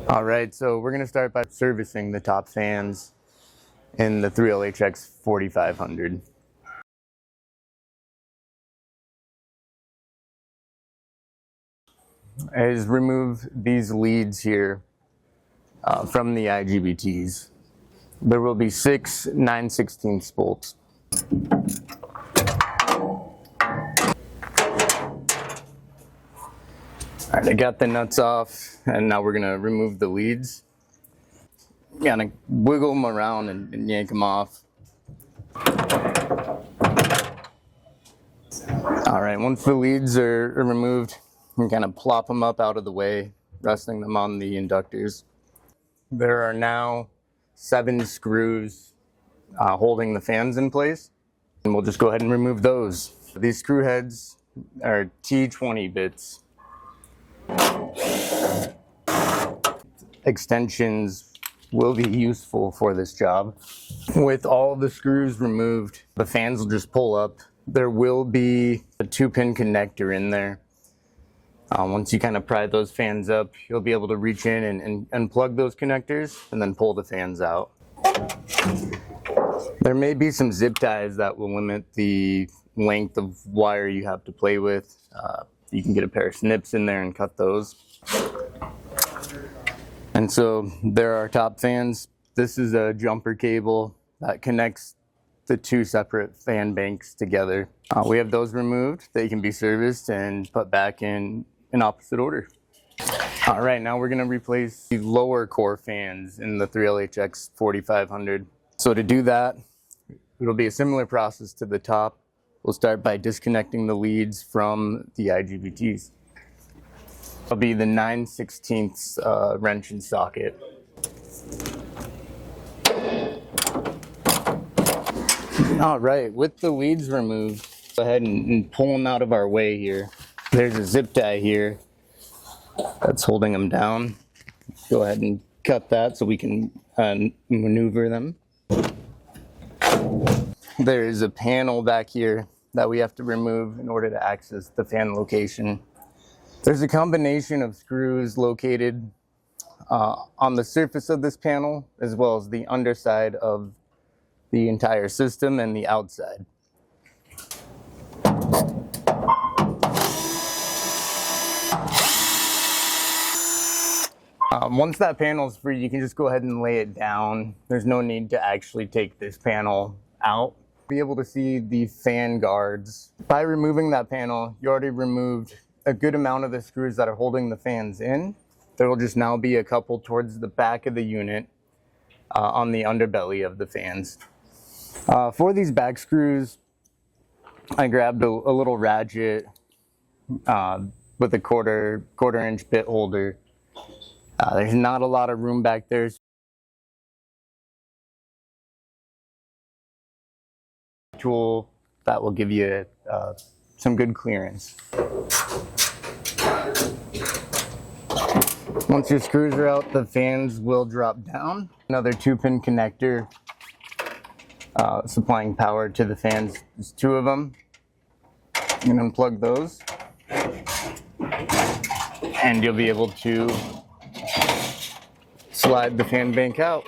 All right, so we're gonna start by servicing the top fans in the 3LHX4500. Is remove these leads here from the IGBTs. There will be 6 9/16 bolts. All right, I got the nuts off, and now we're gonna remove the leads. Gotta wiggle them around and yank them off. All right, once the leads are removed, you kind of plop them up out of the way, resting them on the inductors. There are now 7 screws holding the fans in place, and we'll just go ahead and remove those. These screw heads are T20 bits. Extensions will be useful for this job. With all the screws removed, the fans will just pull up. There will be a 2-pin connector in there. Once you kind of pry those fans up, you'll be able to reach in and unplug those connectors and then pull the fans out. There may be some zip ties that will limit the length of wire you have to play with. You can get a pair of snips in there and cut those. And so there are top fans. This is a jumper cable that connects the 2 separate fan banks together. We have those removed. They can be serviced and put back in opposite order. All right, now we're gonna replace the lower core fans in the 3LHX4500. So to do that, it'll be a similar process to the top. We'll start by disconnecting the leads from the IGBTs. It'll be the 9/16 wrench and socket. All right, with the leads removed, go ahead and pull them out of our way here. There's a zip tie here that's holding them down. Go ahead and cut that so we can maneuver them. There is a panel back here that we have to remove in order to access the fan location. There's a combination of screws located on the surface of this panel, as well as the underside of the entire system and the outside. Once that panel is free, you can just go ahead and lay it down. There's no need to actually take this panel out. Be able to see the fan guards. By removing that panel, you already removed a good amount of the screws that are holding the fans in. There will just now be a couple towards the back of the unit on the underbelly of the fans. For these back screws, I grabbed a little ratchet with a quarter inch bit holder. There's not a lot of room back there. Tool that will give you some good clearance. Once your screws are out, the fans will drop down. Another 2-pin connector supplying power to the fans. There's 2 of them. You can unplug those, and you'll be able to slide the fan bank out.